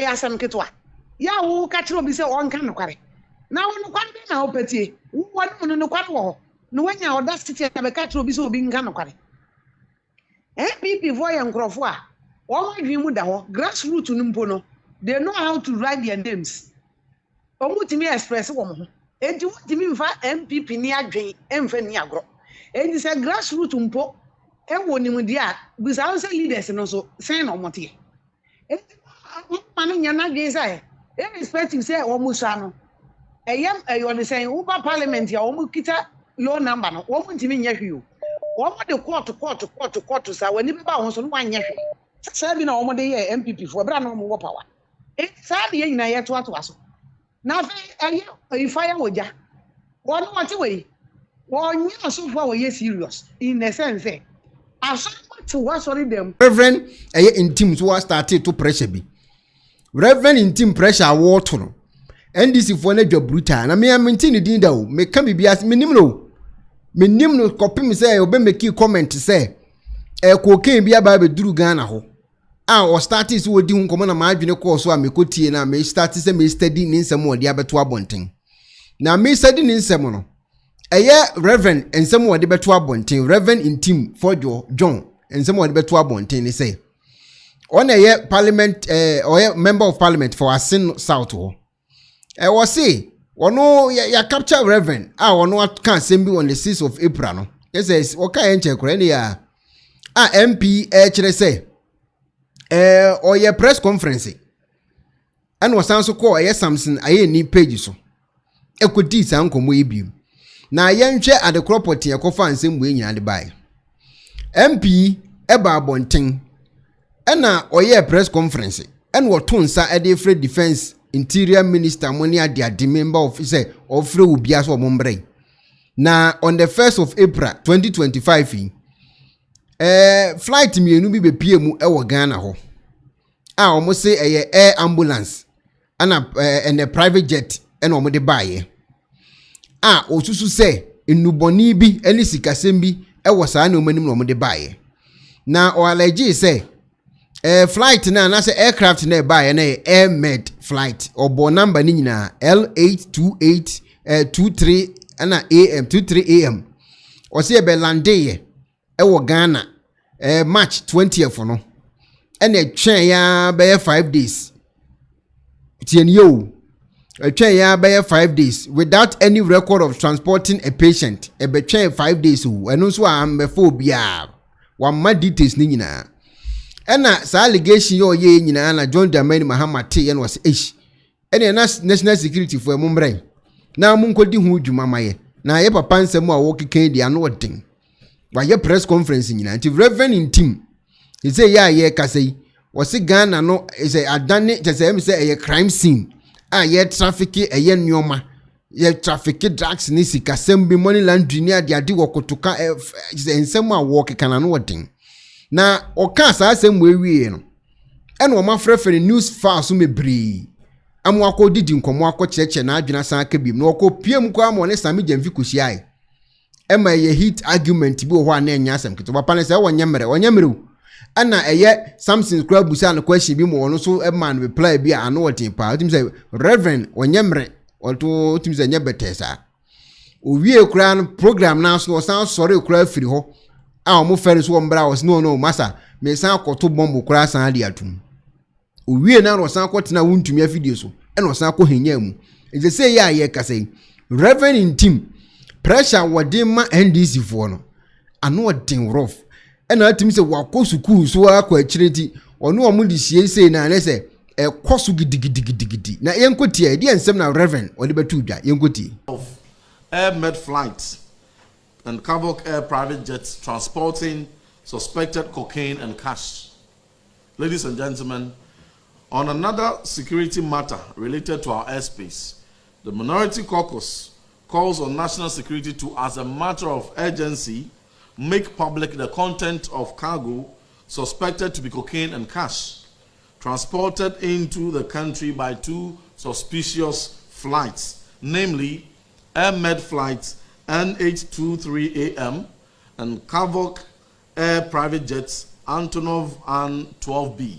asam ketwa ya wo ka kire obi se on kan nokware na wo nokware be na opetie wo no nokware wo no wanya audacity na be ka kire obi se obi nkan nokware MPP for yankrofo a wo adwi mu da ho grassroots no mpo no they know how to write their names omutimi express wo mo enti wotimi mfa MPP ni adwen emfa ni agro enti se grassroots mpo ewo ni mu dia bisa say leaders no so sen no motie enti manu nyana dwen say irrespective say wo musa no eyam eyo ne say uba parliament ya wo mu kita low number no wo mutimi nya hwi o wo mo de court sa wani be ba won so no wanya hwi sa bi na wo mo de ye MPP fo bra na mo wo power sa de ye nyina ye to aso na fe fire woja won what we won nya so fo we serious in the sense aso to what sorry them Reverend Ntim so started to pressure bi Reverend Ntim pressure war to no NDC for na dwabruta na me amenti din da o me ka bibia menim no kopim say obe make comment say cocaine bia ba be duru Ghana ho o started so wodi hu komo na ma adwene ko so a me kotie na me start say me study ni nsem wode abeto abonten na me study ni nsem no Reverend nsem wode beto abonten Reverend Ntim Fordjour John nsem wode beto abonten ni say on parliament member of parliament for Asin South ho was say ono ya capture Reverend ono can sembi on the 6th of April no says okay enche kure ni ya MP chere say oye press conference and was also call Samson aye ni page so ekodi san komo ebi na yenhwe ade property ekofa nsem we nyina de bai MP eba abonten na oye press conference and woto nsa ade free defense Interior Minister money at the member of say of free ubia so mombre na on the 1st of April 2025 flight mienu bi be pie mu e wo Ghana ho omo say air ambulance and a private jet and omo de baye osusu say enuboni bi eni sikasem bi e wo saa na omanim na omo de baye na o allege say flight na say aircraft na baye na air med flight obo number ni nyina L82823 ana AM 23 AM o say be lande ye e wo Ghana March 20th no and a twen ya be 5 days tien yo a twen ya be 5 days without any record of transporting a patient e be twen 5 days o eno so am be phobia one ma details ni nyina ena sa allegation yo ye nyina na John Dramani Mahama te ye no was ene national security for emumbre na munkodi hu dwuma maye na ye papa nsem a wo keken dia no odin wa ye press conference nyina nti Reverend Ntim he say ye kasei was Ghana no is a adane just say a crime scene ye traffic ye nyoma ye traffic drugs ni sikasem bi money laundry ni ade wokotoka nsem a wo kekana no odin na oka sa asem wewie no ene o mafrefere news fast mebri amu akodidi nkomo akocheche na adwena san aka bim na okopiem kwa mo ne Sammy Gyamfi kusiai ema ye hit argument bi wo ho na enya asem kito papa ne se wonyamere ana Samson kra busa na question bi mo no so ema no reply bi ano wotin pa tim say Reverend wonyamere oto tim say nya betesa owie kra no program na so san sori kra firi ho omo fere so mbra was no masa me san akoto bombo kra san ade atum owie na ro san akotena wuntumi afidie so eno san akọ henya mu e say ye kasei Reverend Ntim pressure wode ma NDC for no ano odin rough ena atimi se wakọ sukuu so akọ akireti ono omo di sie na ne se ekoso gidigidi na yenkoti e de nsem na Reverend ode betu dwa yenkoti air med flights and Cavoc Air private jets transporting suspected cocaine and cash. Ladies and gentlemen, on another security matter related to our airspace, the Minority Caucus calls on national security to, as a matter of urgency, make public the content of cargo suspected to be cocaine and cash transported into the country by two suspicious flights, namely Air Med flights NH23 AM and Cavoc Air private jets Antonov and 12B,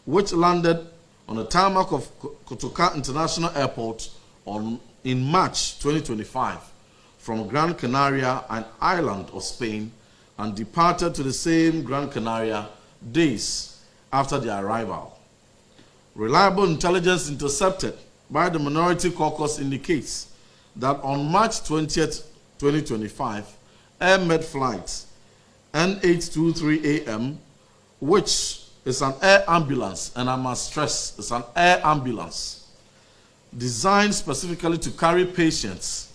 which landed on the tarmac of Kotoka International Airport in March 2025 from Gran Canaria, an island of Spain, and departed to the same Gran Canaria days after their arrival. Reliable intelligence intercepted by the Minority Caucus indicates that on March 20th, 2025, Air Med flight N823AM, which is an air ambulance, and I must stress, it's an air ambulance designed specifically to carry patients,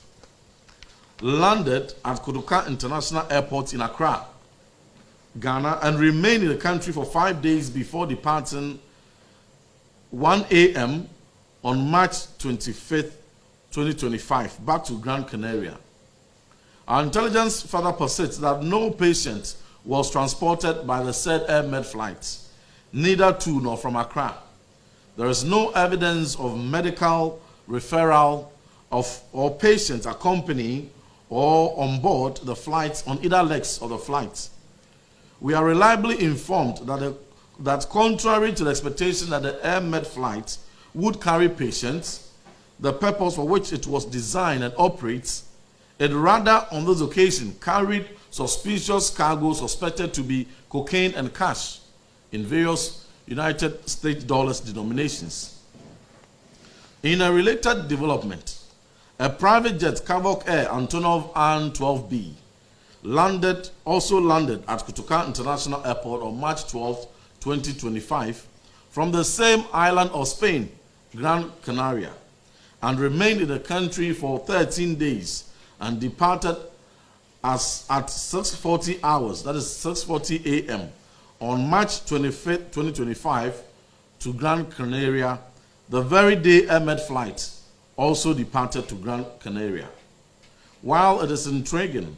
landed at Kotoka International Airport in Accra, Ghana, and remained in the country for 5 days before departing 1 a.m. on March 25th, 2025, back to Gran Canaria. Our intelligence further persists that no patient was transported by the said Air Med flights, neither to nor from Accra. There is no evidence of medical referral of or patients accompanying or on board the flights on either legs of the flight. We are reliably informed that contrary to the expectation that the Air Med flight would carry patients, the purpose for which it was designed and operates, it rather on this occasion carried suspicious cargo suspected to be cocaine and cash in various United States dollars denominations. In a related development, a private jet, Kavok Air Antonov An-12B, also landed at Kotoka International Airport on March 12, 2025, from the same island of Spain, Gran Canaria, and remained in the country for 13 days and departed at 6:40 hours, that is 6:40 a.m., on March 25th, 2025, to Gran Canaria. The very day Air Med flight also departed to Gran Canaria. While it is intriguing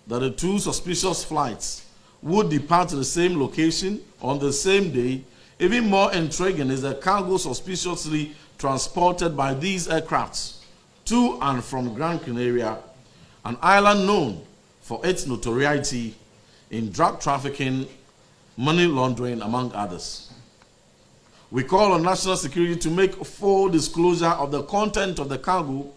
that the two suspicious flights would depart to the same location on the same day, even more intriguing is the cargo suspiciously transported by these aircrafts to and from Gran Canaria, an island known for its notoriety in drug trafficking, money laundering, among others. We call on national security to make full disclosure of the content of the cargo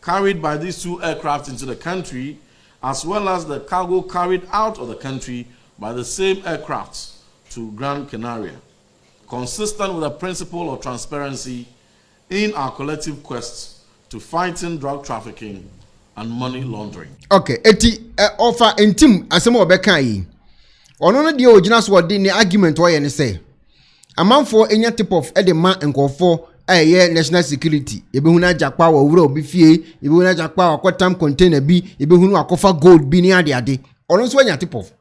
carried by these two aircraft into the country, as well as the cargo carried out of the country by the same aircraft to Gran Canaria, consistent with the principle of transparency in our collective quest to fighting drug trafficking and money laundering. Okay, offer intim asemo obeka yi. Ono no de ogina so de ni argument wo ye ne say. Amanfo enya tip of e de ma nkofo aye national security. Ebehunu ajakpa wa wura obi fie, ebehunu ajakpa wa kwatam container bi, ebehunu akofa gold bi ni ade. Ono so enya tip of.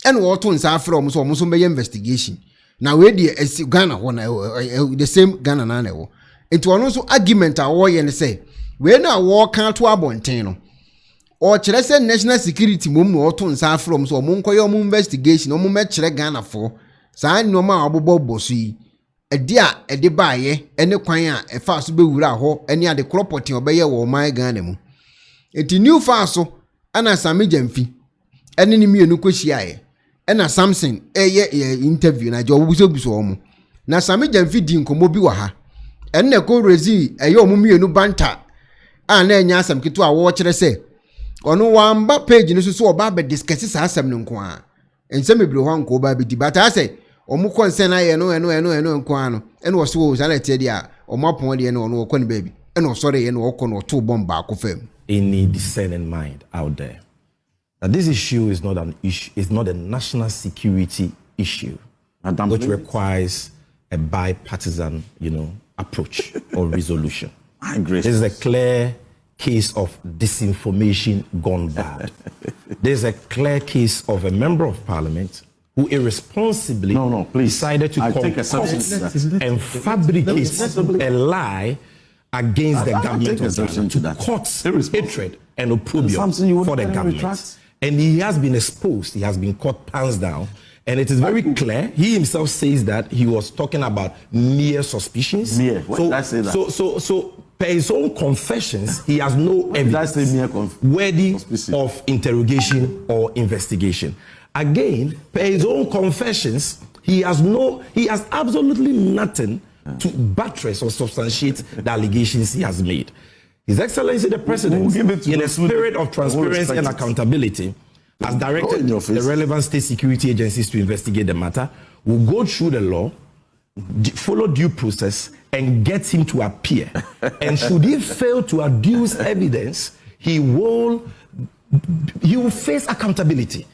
En wo to nsa afre omo so be investigation. Na we de Ghana ho na the same Ghana na na wo. Enti ono so argument a wo ye ne say we na wo kan to abonten no o kire say national security mom no to nsa from so mo nkoye mo investigation o mo me kire Ghana for saa nnoma abobo boso yi edi a edi baaye ene kwan a efa so be wura ho ene ade property obeye wo man Ghana mu enti new fa so ana Sammy Gyamfi ene ni mienu kwhia ena Samson interview na jo buso omo na Sammy Gyamfi di nkomo bi wa ha ene ko rezi omo mienu banta na enya asam kitu a wo kire se ono wamba page no so oba be discuss sa asam no nko a ensem ebiro ho nko oba be di but I say omo concern aye no nko ano ene wo so wo sa na tie dia omo apon de no ono wo kwani baby ene osore ye no wo ko no to bomba akofam. Any discerning mind out there that this issue is not an issue, it's not a national security issue, which requires a bipartisan, approach or resolution. I agree. This is a clear case of disinformation gone bad. There's a clear case of a member of parliament who irresponsibly decided to concoct and fabricate a lie against the government of Ghana to cause hatred and opprobrium for the government. And he has been exposed, he has been caught pants down, and it is very clear. He himself says that he was talking about mere suspicions. So per his own confessions, he has no evidence worthy of interrogation or investigation. Again, per his own confessions, he has absolutely nothing to buttress or substantiate the allegations he has made. His Excellency the President, in a spirit of transparency and accountability, has directed the relevant state security agencies to investigate the matter, will go through the law, follow due process, and get him to appear. And should he fail to adduce evidence, he will face accountability.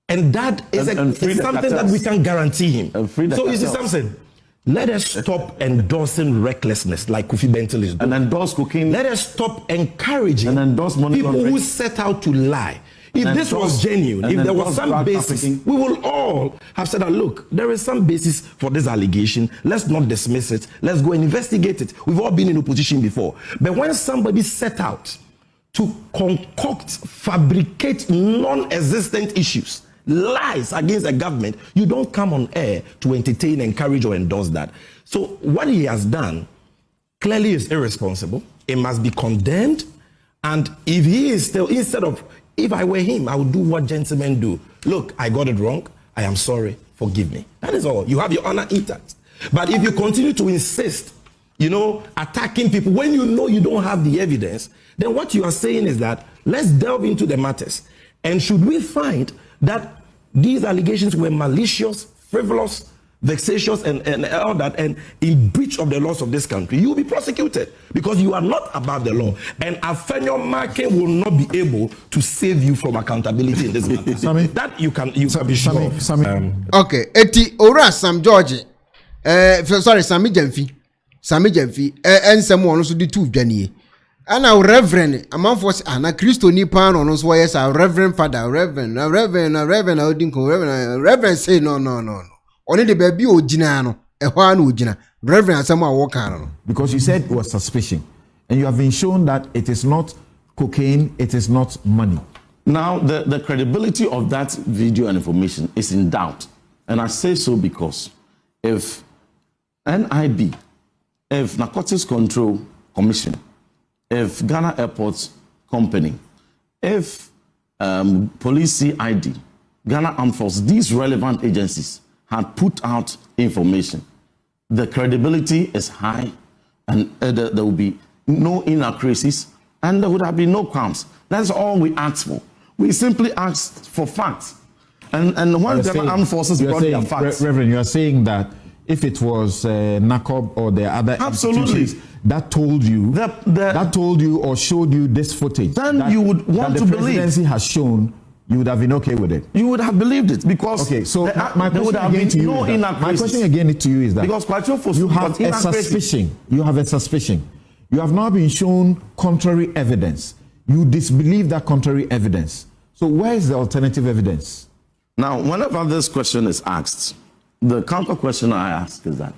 And that is something that we can guarantee him. So you see something? Let us stop endorsing recklessness like Kofi Bentil is doing. And endorse cocaine. Let us stop encouraging and endorse money people who set out to lie. If this was genuine, if there was some basis, we will all have said that, look, there is some basis for this allegation. Let's not dismiss it. Let's go and investigate it. We've all been in opposition before. But when somebody set out to concoct, fabricate non-existent issues, lies against the government, you don't come on air to entertain, encourage, or endorse that. So what he has done clearly is irresponsible. It must be condemned. And if he is still, if I were him, I would do what gentlemen do. Look, I got it wrong. I am sorry. Forgive me. That is all. You have your honor intact. But if you continue to insist, attacking people when you know you don't have the evidence, then what you are saying is that let's delve into the matters. And should we find that these allegations were malicious, frivolous, vexatious, and all that, and in breach of the laws of this country, you will be prosecuted because you are not above the law. And Afenyo Marking will not be able to save you from accountability in this matter. Sammy, that you can be sure. Okay, eti ora Sam George. Sorry, Sammy Gyamfi. And someone also did two Jenny. And our reverend, among us, and a Christo Nipan on us, yes, our reverend father, reverend, say no. Only the baby Ojinano, a one Ojina, reverend, someone walk on. Because you said it was suspicion, and you have been shown that it is not cocaine, it is not money. Now, the credibility of that video and information is in doubt. And I say so because if NIB, if Narcotics Control Commission, if Ghana Airports Company, if Police CID, Ghana Armed Forces, these relevant agencies had put out information, the credibility is high, and there will be no inaccuracies, and there would have been no crimes. That's all we asked for. We simply asked for facts. And when Ghana Armed Forces brought their facts. Reverend, you are saying that if it was NACOB or the other institutions that told you or showed you this footage, then you would want to believe. The presidency has shown, you would have been okay with it. You would have believed it because my question again to you is that because you have a suspicion. You have a suspicion. You have now been shown contrary evidence. You disbelieve that contrary evidence. So where is the alternative evidence? Now, whenever this question is asked, the counter question I ask is that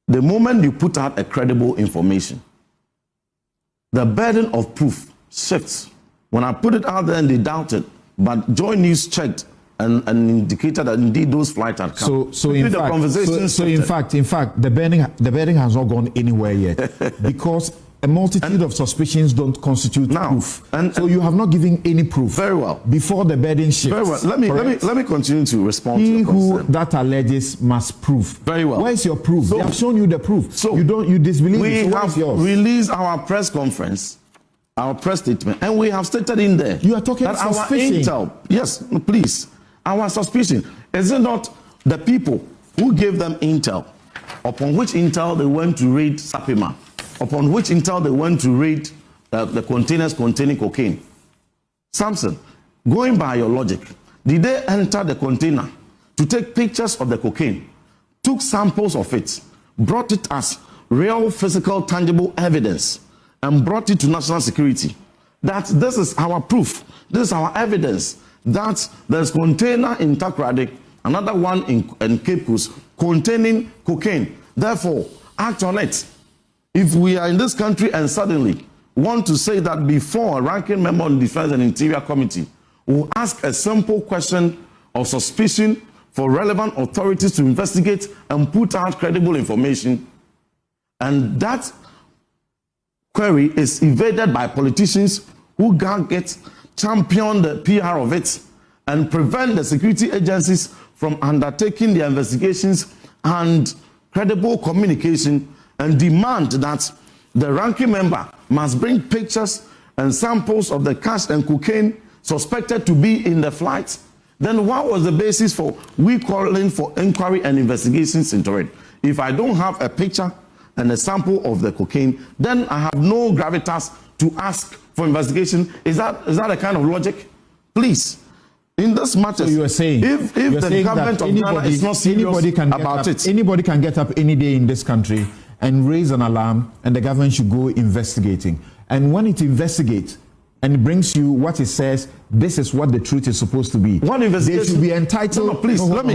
the moment you put out a credible information, the burden of proof shifts. When I put it out there and they doubted, but Joy News checked and indicated that indeed those flights had come. So in fact, the burden has not gone anywhere yet because a multitude of suspicions don't constitute proof. So you have not given any proof. Very well. Before the burden shifts. Very well. Let me continue to respond to your concern. Who that alleges must prove. Very well. Where is your proof? They have shown you the proof. So you disbelieve. We have released our press conference, our press statement, and we have stated in there. You are talking about suspicion. Our intel. Yes, please. Our suspicion. Is it not the people who gave them intel, upon which intel they went to raid Sapima? Upon which intel they went to raid the containers containing cocaine. Samson, going by your logic, did they enter the container to take pictures of the cocaine, took samples of it, brought it as real physical tangible evidence, and brought it to national security? That this is our proof, this is our evidence that there's container in Takoradi, another one in Cape Coast containing cocaine. Therefore, act on it. If we are in this country and suddenly want to say that before a ranking member on the Defense and Interior Committee will ask a simple question of suspicion for relevant authorities to investigate and put out credible information, and that query is evaded by politicians who can't champion the PR of it and prevent the security agencies from undertaking their investigations and credible communication and demand that the ranking member must bring pictures and samples of the cash and cocaine suspected to be in the flight, then what was the basis for we calling for inquiry and investigations into it? If I don't have a picture and a sample of the cocaine, then I have no gravitas to ask for investigation. Is that a kind of logic? Please, in this matter, so you are saying if the government of Ghana is not serious about it, anybody can get up any day in this country and raise an alarm, and the government should go investigating. And when it investigates and it brings you what it says, this is what the truth is supposed to be. What investigation? They should be entitled. No, please, let me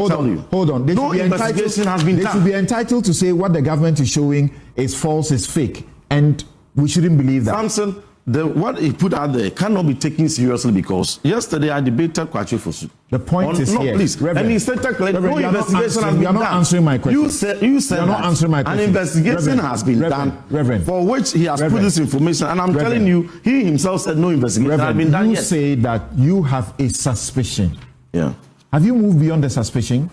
tell you. Hold on. They no investigation has been done. They should be entitled to say what the government is showing is false, is fake, and we shouldn't believe that. Samson, what he put out there cannot be taken seriously, because yesterday I debated Kwachi Fosu. The point is here. Please. Reverend, and he said no investigation has been done. You are not answering my question. You said you're not answering my question. An investigation has been done, Reverend, for which he has put this information, and I'm telling you, he himself said no investigation has been done yet. You say that you have a suspicion. Yeah. Have you moved beyond the suspicion?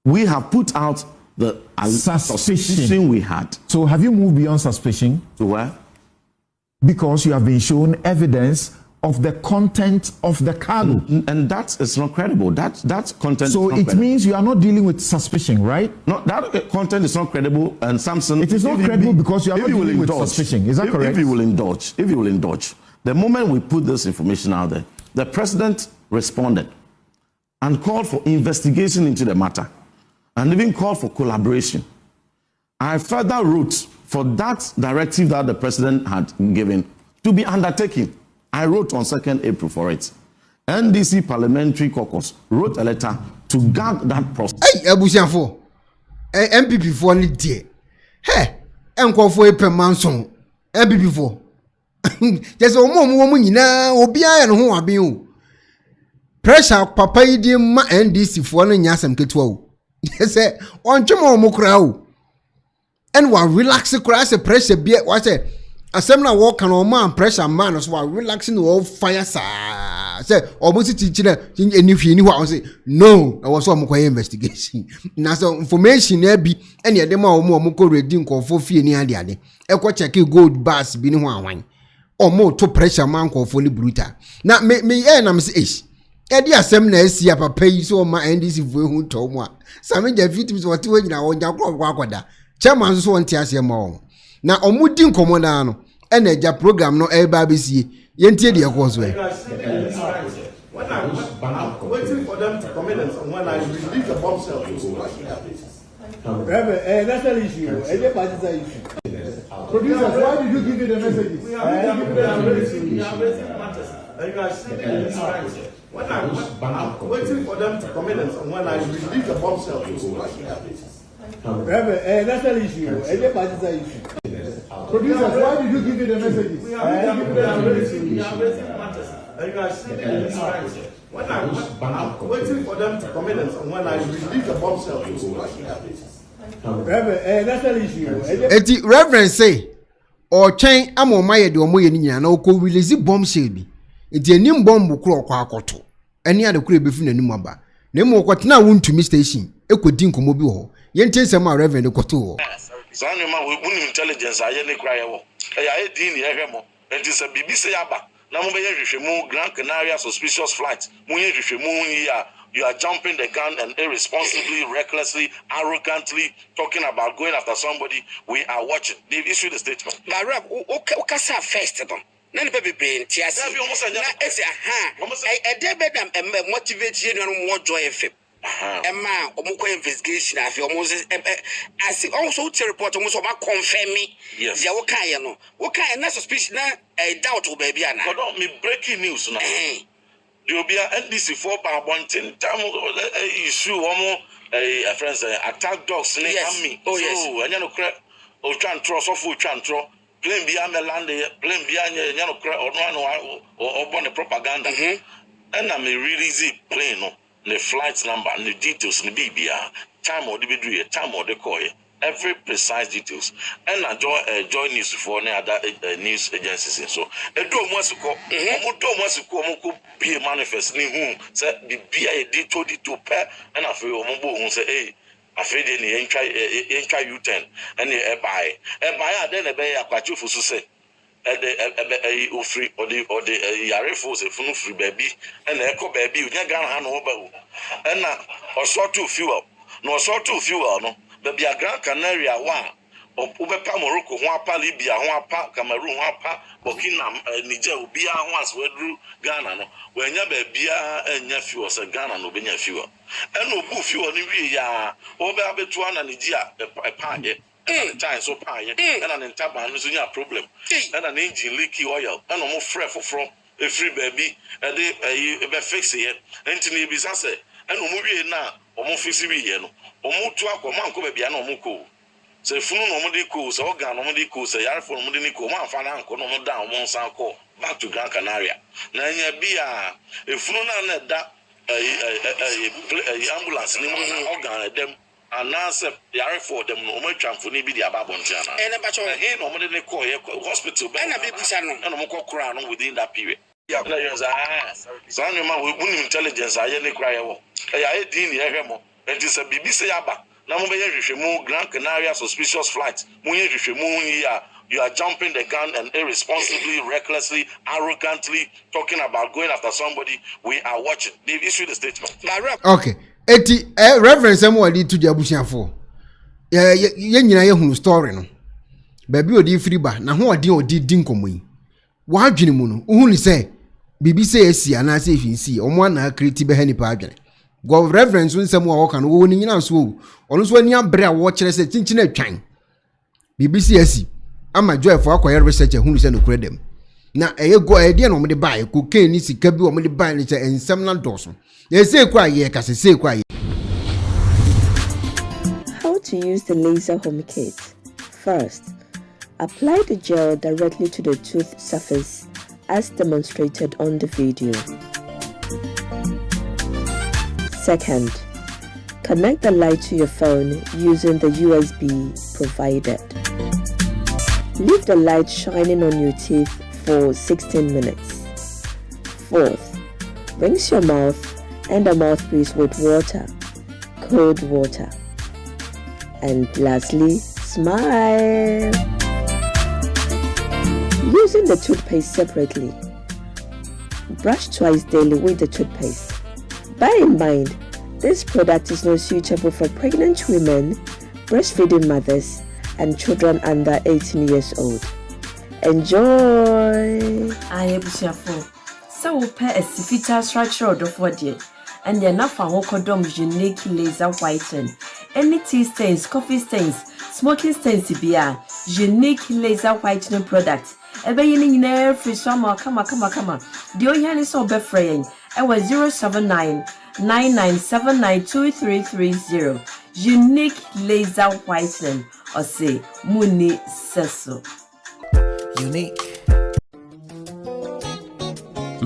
We have put out the suspicion we had. So have you moved beyond suspicion? To where? Because you have been shown evidence of the content of the cargo. And that is not credible. That content so is not it credible. Means you are not dealing with suspicion, right? No, that content is not credible. And Samson, it is not credible because you are not dealing with suspicion. Is that correct? If you will indulge, the moment we put this information out there, the president responded and called for investigation into the matter, and even called for collaboration. I further wrote for that directive that the president had given to be undertaken. I wrote on 2nd April for it. NDC Parliamentary Caucus wrote a letter to guard that process. Hey, Abusianfo, MPP for only day. Hey, enko for a permanson. MPP for. There's a woman nyina obi aye no ho aben o. Pressure papa yi di ma NDC for no nyasam ketua o. Yes, on twemo mo kra o. And wa relax kra se pressure bia wa say asem na wo kan o man pressure man so wa relaxing o fire sa say almost teach na eni hwie ni wa say no I was so mo koy investigation na so information na bi ene e de ma o mo ko ready nkofo fie ni ade ade e ko check gold bars bi ni ho awan o mo to pressure man nkofo ni brutal na me na me say ish e di asem na asia papa yi so ma NDC fu ehu to mo a Sammy Gyamfi timi so wote we nyina wo nya kro akoda chairman so won tia ase ma wo na omudi nkomo na no e na ja program no e ba besie yentie de ekwo so e when I'm waiting for them to comment on when I release the bombshell. National issue, a partisan issue. Producers, why did you give me the messages? We are raising matters. You guys see when I'm waiting for them to comment on when I release the bombshell. National issue, a partisan issue. Producers, why did you give me the messages? We are raising matters. You guys see when I'm waiting for them to comment on when I release the bombshell. National issue. eti reverend say o twen amoma ye de omoye ni nyina na o ko release bombshell bi eti enim bomb kro kwa akoto eni ade kro ebefu nanim aba na emu okotena wontumi station ekodi nkomo bi ho ye ntensem a reverend koto ho Zanyo ma we intelligence aye ne kra ye wo ya e din ni ehwemo enti se bibi se yaba na mo be ye hwehwemu Grand Canary suspicious flight mo ye hwehwemu yi a you are jumping the gun and irresponsibly, recklessly, arrogantly talking about going after somebody. We are watching. They've issued a statement. But Rob, okay, first, none of the brain, tears. I dare motivate you and more joy of it. Emma, Omuko investigation. I feel almost. I see also to report almost about confirm me. Yes. Yawakayano. What kind of suspicion? I doubt, baby. But don't me breaking news now. There will be an NDC for wanting issue a friends attack dogs in army. Oh yes. So and you know crack or chantro so full chantro plain beyond the land plain beyond you know crack or born the propaganda. And I'm really easy plain no the flight number and the details in the BBR time or the time or the coy every precise details. And I join news for other news agencies. So, I do once go, be a manifest. Say, be a detail to pair, and I feel who say, hey, I feel any try U10 and a buy. And buy then a bay a quachu for say. A free or the Yarefos, a full free baby, and echo baby, you can't hand over. And now, or sort to fuel, no sort to fuel, no, but be a Grand Canaria one, or Ubepa Morocco, Wapa, Libya, Wapa, Cameroon, Wapa, Burkina, Niger, Bia, once we drew Ghana, no, when you be a nephew was a Ghana, no be fuel. And no boo fuel, ya, over a bit one and Niger, a pie. Time so pie, and an entire problem, and an engine leaky oil, and almost fresh from a free baby, and they fix it, and to me, business, and movie now, almost 50 years, almost 12 command could be an omuko. Say, Funu normally cool, so organ normally cool, say, Alpha Mudinico, one fan uncle, no down, one sound call, back to Gran Canaria. Now, be a Funu that ambulance, organ, them. And now, the for them, no more tram for be the Ababontiana. And about your head, normally they call hospital, and a baby son, and a more crown within that period. Yeah, players are so with intelligence. I only cry. I didn't hear him. It is a BBC Abba. Now, more Gran Canaria suspicious flights. You are jumping the gun and irresponsibly, recklessly, arrogantly talking about going after somebody. We are watching. They've issued a statement. Okay. Eti Reverend Samuel di to the abusiafo ye nyina ye hunu story no baby odi free ba na ho odi nkomo yi wa adwene mu no uhunu se bibi se esi ana se finsi omo na create be hani pa adwene go Reverend Samuel wo kan wo ni nyina so ono so ani abre a wo kire se chinchin atwan bibi se esi ama joyfo akoye research ehunu se no kure dem na eye go ede na omo de bae cocaine ni sika bi omo de bae ni se ensam na doso. How to use the laser home kit. First, apply the gel directly to the tooth surface as demonstrated on the video. Second, connect the light to your phone using the USB provided. Leave the light shining on your teeth for 16 minutes. Fourth, rinse your mouth and the mouthpiece with water, cold water. And lastly, smile. Using the toothpaste separately. Brush twice daily with the toothpaste. Bear in mind, this product is not suitable for pregnant women, breastfeeding mothers, and children under 18 years old. Enjoy! I am so pair a sifita structure of what and the enough for Hokodom unique laser whiten. Any tea stains, coffee stains, smoking stains, beer, unique laser whitening product. Ever in every summer, come. The Oyan is so befraying. I was 079-9979-2330. Unique laser whitening, or say Muni Seso. Unique.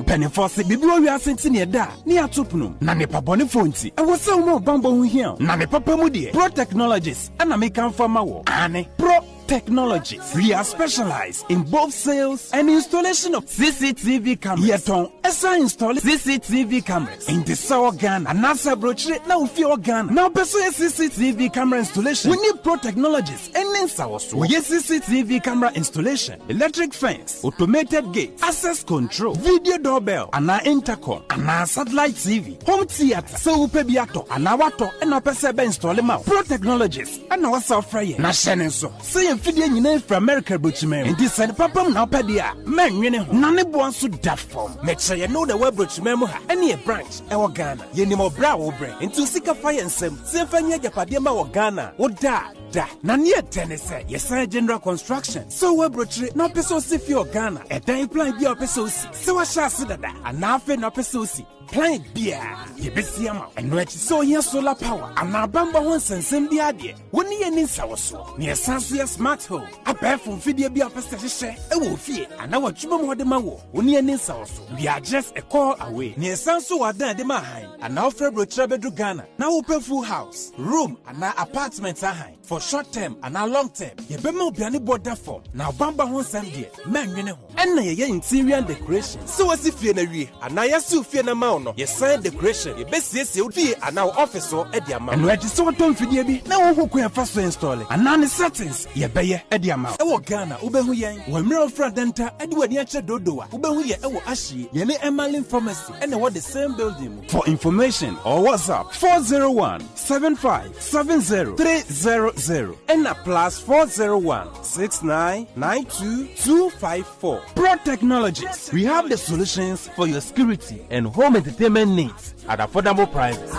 Pennyfor se bibi o wiase ntine da ne atopnum na ne pabone fonti e wo se wo bambo hu hia na ne papa mu de Pro Technologies ana me kan fama wo ane Pro Technologies. We are specialized in both sales and installation of CCTV cameras. Yeton esa install CCTV cameras in the South Ghana and NASA brochure na ufi Ghana. Now person CCTV camera installation. We need Pro Technologies and in South. We get CCTV camera installation, electric fence, automated gate, access control, video doorbell, and intercom, and satellite TV, home theater. So upe biato, and wato, and a person be install them out. Pro Technologies and our software. Na shenen so. Fidye nyina from America brochime ndi sane papam na opedia manwene ho na ne bo anso da form meche ye know the web brochime mu ha ene e branch e wo Ghana ye ni mo bra wo bre nti sika fire nsem se fanya japade ma wo Ghana wo da na ne tenese ye san general construction so web brochire na peso si fi Ghana e dan plan bi o peso si se wa sha se dada ana afi na peso si plan bia ye besia ma eno achi so ye solar power ana bamba ho nsensem bi ade woni ye ni nsawo so ne sanso yes smart home abɛɛfo mfidie bi apɛsɛ hyehyɛ ɛwɔ fie anaa wɔdwuma mu wɔde ma wɔ oni ani nsaw so. We are just a call away. Near Sanso Wadan de Mahai, and now February Trebedu Ghana. Now open full house, room, and now apartments are high. For short term and now long term. Ye bema ubiani border form. Now Bamba hon samdia. Man yene ho. And na ye interior and decoration. So as if ye na we, and now yasu fie na mauno. Ye sign decoration. Ye best yes ye fie and now officer edi amount. And register what tom fidie bi. Now who kwe first install it. And now the settings ye beye edi amount. Ewo Ghana ubehu yen. Wemira fra denta edwa ni ache dodoa. Ubehu ye ewo ashi. Ye ne Emalin Pharmacy and what the same building. For information or WhatsApp 401-7570-300 and a plus 401-6992-254. Pro Technologies. We have the solutions for your security and home entertainment needs at affordable prices.